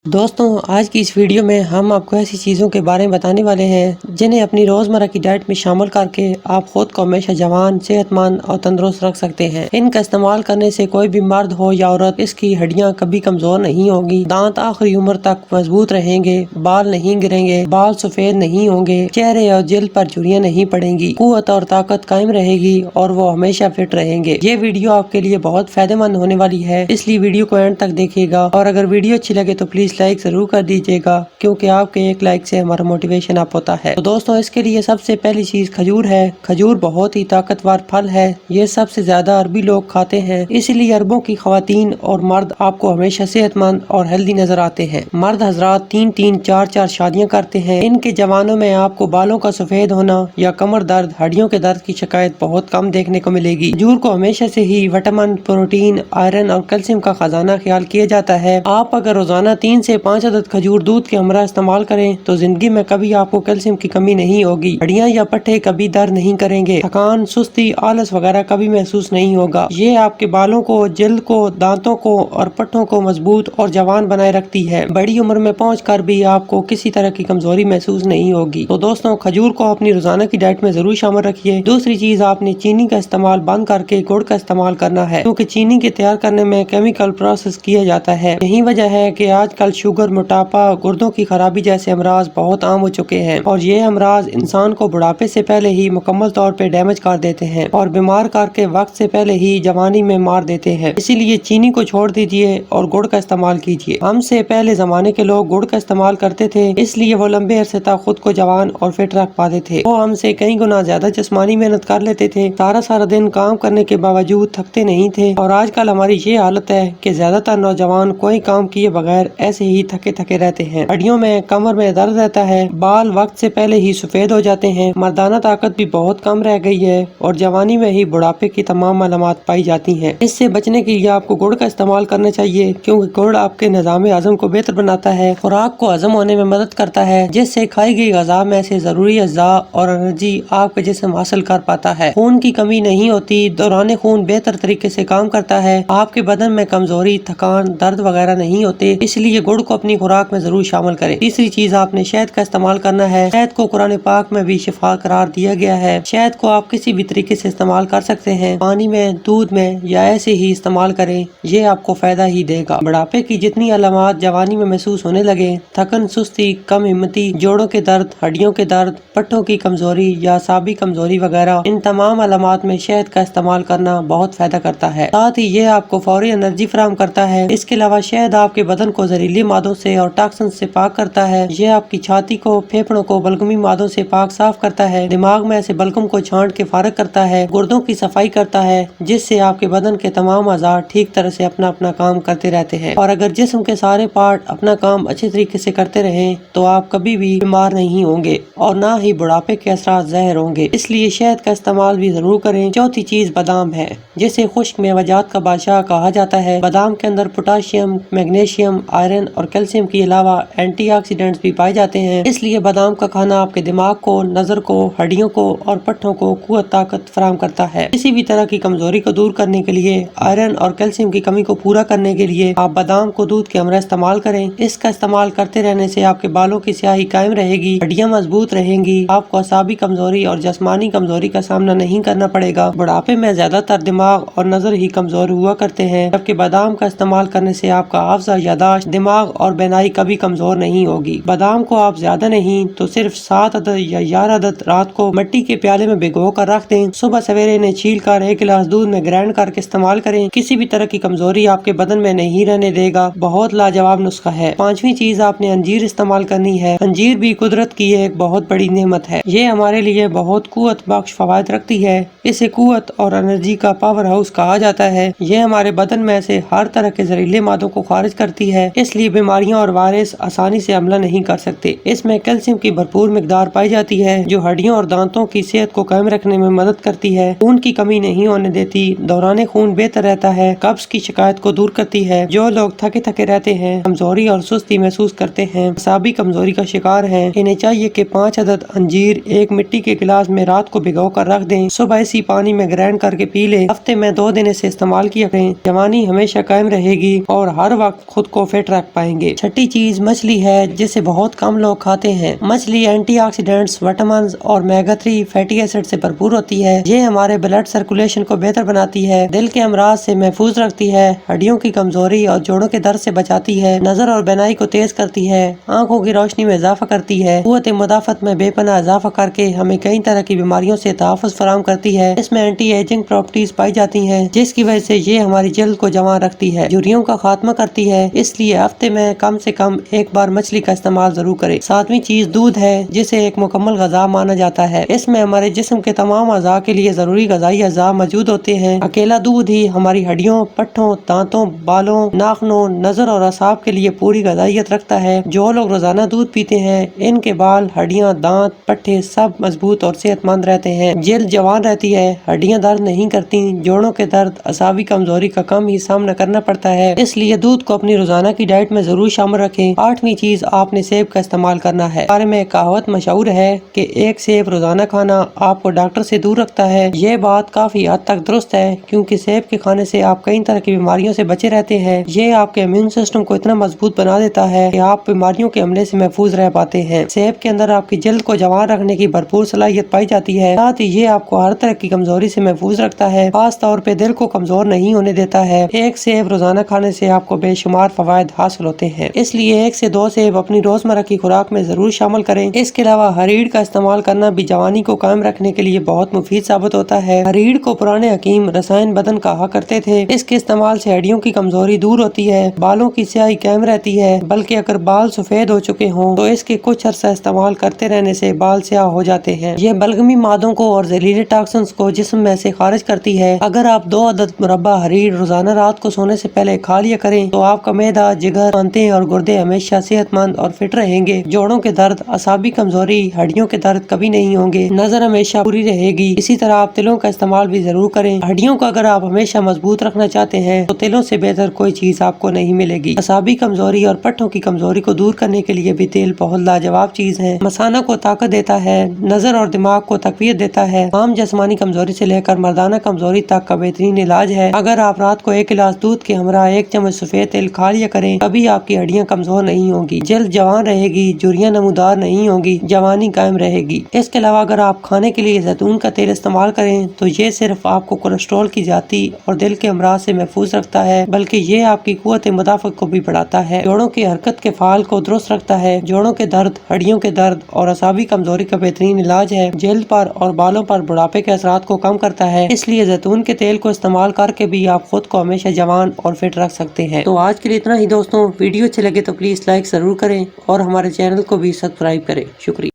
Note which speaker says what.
Speaker 1: دوستوں، آج کی اس ویڈیو میں ہم آپ کو ایسی چیزوں کے بارے میں بتانے والے ہیں جنہیں اپنی روزمرہ کی ڈائٹ میں شامل کر کے آپ خود کو ہمیشہ جوان، صحت مند اور تندرست رکھ سکتے ہیں۔ ان کا استعمال کرنے سے کوئی بھی مرد ہو یا عورت، اس کی ہڈیاں کبھی کمزور نہیں ہوگی، دانت آخری عمر تک مضبوط رہیں گے، بال نہیں گریں گے، بال سفید نہیں ہوں گے، چہرے اور جلد پر جھریاں نہیں پڑیں گی، قوت اور طاقت قائم رہے گی اور وہ ہمیشہ فٹ رہیں گے۔ یہ ویڈیو آپ کے لیے بہت فائدہ مند ہونے والی ہے، اس لیے ویڈیو کو اینڈ تک دیکھیے گا، اور اگر ویڈیو اچھی لگے تو پلیز لائک ضرور کر دیجیے گا، کیونکہ آپ کے ایک لائک سے ہمارا موٹیویشن اپ ہوتا ہے۔ تو دوستوں، اس کے لیے سب سے پہلی چیز کھجور ہے۔ کھجور بہت ہی طاقتور پھل ہے، یہ سب سے زیادہ عربی لوگ کھاتے ہیں، اسی لیے عربوں کی خواتین اور مرد آپ کو ہمیشہ صحت مند اور ہیلدی نظر آتے ہیں۔ مرد حضرات 3 4 شادیاں کرتے ہیں، ان کے جوانوں میں آپ کو بالوں کا سفید ہونا یا کمر درد، ہڈیوں کے درد کی شکایت بہت کم دیکھنے کو ملے گی۔ کھجور کو ہمیشہ سے ہی وٹامن، پروٹین، آئرن اور کیلشیم کا خزانہ خیال کیا جاتا ہے۔ آپ اگر روزانہ 3 سے 5 عدد کھجور دودھ کے ہمراہ استعمال کریں تو زندگی میں کبھی آپ کو کیلشیم کی کمی نہیں ہوگی، ہڈیاں یا پٹھے کبھی درد نہیں کریں گے، تھکان، سستی، آلس وغیرہ کبھی محسوس نہیں ہوگا۔ یہ آپ کے بالوں کو، جلد کو، دانتوں کو اور پٹھوں کو مضبوط اور جوان بنائے رکھتی ہے۔ بڑی عمر میں پہنچ کر بھی آپ کو کسی طرح کی کمزوری محسوس نہیں ہوگی۔ تو دوستوں، کھجور کو اپنی روزانہ کی ڈائٹ میں ضرور شامل رکھیے۔ دوسری چیز، آپ نے چینی کا استعمال بند کر کے گڑ کا استعمال کرنا ہے، کیونکہ چینی کے تیار کرنے میں کیمیکل پروسیس کیا جاتا ہے۔ یہی وجہ ہے کہ آج کل شوگر، موٹاپا، گردوں کی خرابی جیسے امراض بہت عام ہو چکے ہیں، اور یہ امراض انسان کو بڑھاپے سے پہلے ہی مکمل طور پہ ڈیمیج کر دیتے ہیں اور بیمار کر کے وقت سے پہلے ہی جوانی میں مار دیتے ہیں۔ اسی لیے چینی کو چھوڑ دیجیے اور گڑ کا استعمال کیجیے۔ ہم سے پہلے زمانے کے لوگ گڑ کا استعمال کرتے تھے، اس لیے وہ لمبے عرصے تک خود کو جوان اور فٹ رکھ پاتے تھے۔ وہ ہم سے کئی گنا زیادہ جسمانی محنت کر لیتے تھے، سارا دن کام کرنے کے باوجود تھکتے نہیں تھے، اور آج کل ہماری یہ حالت ہے کہ زیادہ تر نوجوان کوئی کام کیے بغیر ایسے ہی تھکے رہتے ہیں۔ ہڈیوں میں، کمر میں درد رہتا ہے، بال وقت سے پہلے ہی سفید ہو جاتے ہیں، مردانہ طاقت بھی بہت کم رہ گئی ہے، اور جوانی میں ہی بڑھاپے کی تمام علامات پائی جاتی ہیں۔ اس سے بچنے کے لیے آپ کو گڑ کا استعمال کرنا چاہیے، کیونکہ گڑ آپ کے نظام ہضم کو بہتر بناتا ہے، خوراک کو ہضم ہونے میں مدد کرتا ہے، جس سے کھائی گئی غذا میں سے ضروری اجزاء اور انرجی آپ کا جسم حاصل کر پاتا ہے۔ خون کی کمی نہیں ہوتی، دوران خون بہتر طریقے سے کام کرتا ہے، آپ کے بدن میں کمزوری، تھکان، درد وغیرہ نہیں ہوتے، اس لیے گڑ کو اپنی خوراک میں ضرور شامل کریں۔ تیسری چیز، آپ نے شہد کا استعمال کرنا ہے۔ شہد کو قرآن پاک میں بھی شفا قرار دیا گیا ہے۔ شہد کو آپ کسی بھی طریقے سے استعمال کر سکتے ہیں، پانی میں، دودھ میں یا ایسے ہی استعمال کریں، یہ آپ کو فائدہ ہی دے گا۔ بڑھاپے کی جتنی علامات جوانی میں محسوس ہونے لگے، تھکن، سستی، کم ہمتی، جوڑوں کے درد، ہڈیوں کے درد، پٹھوں کی کمزوری یا اعصابی کمزوری وغیرہ، ان تمام علامات میں شہد کا استعمال کرنا بہت فائدہ کرتا ہے۔ ساتھ ہی یہ آپ کو فوری انرجی فراہم کرتا ہے۔ اس کے علاوہ شہد آپ کے بدن کو زہریلی مادوں سے اور ٹاکسن سے پاک کرتا ہے۔ یہ آپ کی چھاتی کو، پھیپھڑوں کو بلغمی مادوں سے پاک صاف کرتا ہے، دماغ میں ایسے بلغم کو چھانٹ کے فارغ کرتا ہے، گردوں کی صفائی کرتا ہے، جس سے آپ کے بدن کے تمام اعضاء ٹھیک طرح سے اپنا کام کرتے رہتے ہیں، اور اگر جسم کے سارے پارٹ اپنا کام اچھے طریقے سے کرتے رہیں تو آپ کبھی بھی بیمار نہیں ہوں گے اور نہ ہی بڑھاپے کے اثرات ظاہر ہوں گے۔ اس لیے شہد کا استعمال بھی ضرور کریں۔ چوتھی چیز بادام ہے، جسے خشک میوجات کا بادشاہ کہا جاتا ہے۔ بادام کے اندر پوٹاشیم، میگنیشیم، آئرن اور کیلشیم کے علاوہ اینٹی آکسیڈنٹس بھی پائے جاتے ہیں، اس لیے بادام کا کھانا آپ کے دماغ کو، نظر کو، ہڈیوں کو اور پٹھوں کو قوت، طاقت فراہم کرتا ہے۔ کسی بھی طرح کی کمزوری کو دور کرنے کے لیے، آئرن اور کیلشیم کی کمی کو پورا کرنے کے لیے آپ بادام کو دودھ کے ہمراہ استعمال کریں۔ اس کا استعمال کرتے رہنے سے آپ کے بالوں کی سیاہی قائم رہے گی، ہڈیاں مضبوط رہیں گی، آپ کو اعصابی کمزوری اور جسمانی کمزوری کا سامنا نہیں کرنا پڑے گا۔ بڑھاپے میں زیادہ تر دماغ اور نظر ہی کمزور ہوا کرتے ہیں، جبکہ بادام کا استعمال کرنے سے آپ کا حافظہ، یادداشت، دماغ اور بینائی کبھی کمزور نہیں ہوگی۔ بادام کو آپ زیادہ نہیں تو صرف 7 عدد یا 11 عدد رات کو مٹی کے پیالے میں بھگو کر رکھ دیں، صبح سویرے انہیں چھیل کر 1 گلاس دودھ میں گرائنڈ کر کے استعمال کریں۔ کسی بھی طرح کی کمزوری آپ کے بدن میں نہیں رہنے دے گا، بہت لاجواب نسخہ ہے۔ پانچویں چیز، آپ نے انجیر استعمال کرنی ہے۔ انجیر بھی قدرت کی ایک بہت بڑی نعمت ہے، یہ ہمارے لیے بہت قوت بخش فوائد رکھتی ہے، اسے قوت اور انرجی کا پاور ہاؤس کہا جاتا ہے۔ یہ ہمارے بدن میں سے ہر طرح کے زہریلے مادوں کو خارج کرتی ہے، اس لیے بیماریاں اور وائرس آسانی سے حملہ نہیں کر سکتے۔ اس میں کیلشیم کی بھرپور مقدار پائی جاتی ہے، جو ہڈیوں اور دانتوں کی صحت کو قائم رکھنے میں مدد کرتی ہے، خون کی کمی نہیں ہونے دیتی، دوران خون بہتر رہتا ہے، قبض کی شکایت کو دور کرتی ہے۔ جو لوگ تھکے رہتے ہیں، کمزوری اور سستی محسوس کرتے ہیں، اعصابی کمزوری کا شکار ہیں، انہیں چاہیے کہ 5 عدد انجیر ایک مٹی کے گلاس میں رات کو بھگو کر رکھ دیں، صبح اسی پانی میں گرائنڈ کر کے پی لیں، ہفتے میں 2 دن اسے استعمال کیا کریں۔ جوانی ہمیشہ قائم رہے گی اور ہر وقت خود کو فٹ رکھ پائیں گے۔ چھٹی چیز مچھلی ہے جسے بہت کم لوگ کھاتے ہیں۔ مچھلی اینٹی آکسیڈنٹس، وٹامنز اور اومیگا 3 فیٹی ایسڈ سے بھرپور ہوتی ہے۔ یہ ہمارے بلڈ سرکولیشن کو بہتر بناتی ہے، دل کے امراض سے محفوظ رکھتی ہے، ہڈیوں کی کمزوری اور جوڑوں کے درد سے بچاتی ہے، نظر اور بینائی کو تیز کرتی ہے، آنکھوں کی روشنی میں اضافہ کرتی ہے، قوت مدافعت میں بے پناہ اضافہ کر کے ہمیں کئی طرح کی بیماریوں سے تحفظ فراہم کرتی ہے۔ اس میں اینٹی ایجنگ پراپرٹیز پائی جاتی ہیں جس کی وجہ سے یہ ہماری جلد کو جوان رکھتی ہے، جھریوں کا خاتمہ کرتی ہے۔ اس لیے ہفتے میں کم سے کم ایک بار مچھلی کا استعمال ضرور کریں۔ ساتویں چیز دودھ ہے جسے ایک مکمل غذا مانا جاتا ہے۔ اس میں ہمارے جسم کے تمام اعضاء کے لیے ضروری غذائی اجزاء موجود ہوتے ہیں۔ اکیلا دودھ ہی ہماری ہڈیوں، پٹھوں، دانتوں، بالوں، ناخنوں، نظر اور اعصاب کے لیے پوری غذائیت رکھتا ہے۔ جو لوگ روزانہ دودھ پیتے ہیں ان کے بال، ہڈیاں، دانت، پٹھے سب مضبوط اور صحت مند رہتے ہیں، جلد جوان رہتی ہے، ہڈیاں درد نہیں کرتی، جوڑوں کے درد، اعصابی کمزوری کا کم ہی سامنا کرنا پڑتا ہے۔ اس لیے دودھ کو اپنی روزانہ کی ڈائٹ میں ضرور شامل رکھیں۔ آٹھویں چیز، آپ نے سیب کا استعمال کرنا ہے۔ بارے میں کہاوت مشہور ہے کہ ایک سیب روزانہ کھانا آپ کو ڈاکٹر سے دور رکھتا ہے۔ یہ بات کافی حد تک درست ہے کیونکہ سیب کے کھانے سے آپ کئی طرح کی بیماریوں سے بچے رہتے ہیں۔ یہ آپ کے امیون سسٹم کو اتنا مضبوط بنا دیتا ہے کہ آپ بیماریوں کے حملے سے محفوظ رہ پاتے ہیں۔ سیب کے اندر آپ کی جلد کو جوان رکھنے کی بھرپور صلاحیت پائی جاتی ہے، ساتھ ہی یہ آپ کو ہر طرح کی کمزوری سے محفوظ رکھتا ہے، خاص طور پہ دل کو کمزور نہیں ہونے دیتا ہے۔ ایک سیب روزانہ کھانے سے آپ کو بے شمار فوائد حاصل ہوتے ہیں، اس لیے 1 سے 2 سیب اپنی روزمرہ کی خوراک میں ضرور شامل کریں۔ اس کے علاوہ ہریڑ کا استعمال کرنا بھی جوانی کو قائم رکھنے کے لیے بہت مفید ثابت ہوتا ہے۔ ہریڑ کو پرانے حکیم رسائن بدن کہا کرتے تھے۔ اس کے استعمال سے ہڈیوں کی کمزوری دور ہوتی ہے، بالوں کی سیاہی قائم رہتی ہے، بلکہ اگر بال سفید ہو چکے ہوں تو اس کے کچھ عرصہ استعمال کرتے رہنے سے بال سیاہ ہو جاتے ہیں۔ یہ بلغمی مادوں کو اور زہریلے ٹاکسنز کو جسم میں سے خارج کرتی ہے۔ اگر آپ 2 عدد مربع ہریڑ روزانہ رات کو سونے سے پہلے کھا لیا کریں تو آپ کا معدہ، جگر، آنتیں اور گردے ہمیشہ صحت مند اور فٹ رہیں گے، جوڑوں کے درد، اعصابی کمزوری، ہڈیوں کے درد کبھی نہیں ہوں گے، نظر ہمیشہ پوری رہے گی۔ اسی طرح آپ تلوں کا استعمال بھی ضرور کریں۔ ہڈیوں کو اگر آپ ہمیشہ مضبوط رکھنا چاہتے ہیں تو تلوں سے بہتر کوئی چیز آپ کو نہیں ملے گی۔ اعصابی کمزوری اور پٹھوں کی کمزوری کو دور کرنے کے لیے بھی تیل بہت لاجواب چیز ہے۔ مثانہ کو طاقت دیتا ہے، نظر اور دماغ کو تقویت دیتا ہے، عام جسمانی کمزوری سے لے کر مردانہ کمزوری تک کا بہترین علاج ہے۔ اگر آپ رات کو 1 گلاس دودھ کے ہمراہ 1 چمچ سفید تیل کھا لیا کریں کبھی آپ کی ہڈیاں کمزور نہیں ہوں گی، جلد جوان رہے گی، جھریاں نمودار نہیں ہوں گی، جوانی قائم رہے گی۔ اس کے علاوہ اگر آپ کھانے کے لیے زیتون کا تیل استعمال کریں تو یہ صرف آپ کو کولیسٹرول کی زیادتی اور دل کے امراض سے محفوظ رکھتا ہے بلکہ یہ آپ کی قوت مدافعت کو بھی بڑھاتا ہے، جوڑوں کی حرکت کے فعال کو درست رکھتا ہے، جوڑوں کے درد، ہڈیوں کے درد اور اعصابی کمزوری کا بہترین علاج ہے، جلد پر اور بالوں پر بڑھاپے کے اثرات کو کم کرتا ہے۔ اس لیے زیتون کے تیل کو استعمال کر کے بھی آپ خود کو ہمیشہ جوان اور فٹ رکھ سکتے ہیں۔ تو آج کے لیے اتنا ہی دوستوں، ویڈیو اچھے لگے تو پلیز لائک ضرور کریں اور ہمارے چینل کو بھی سبسکرائب کریں۔ شکریہ۔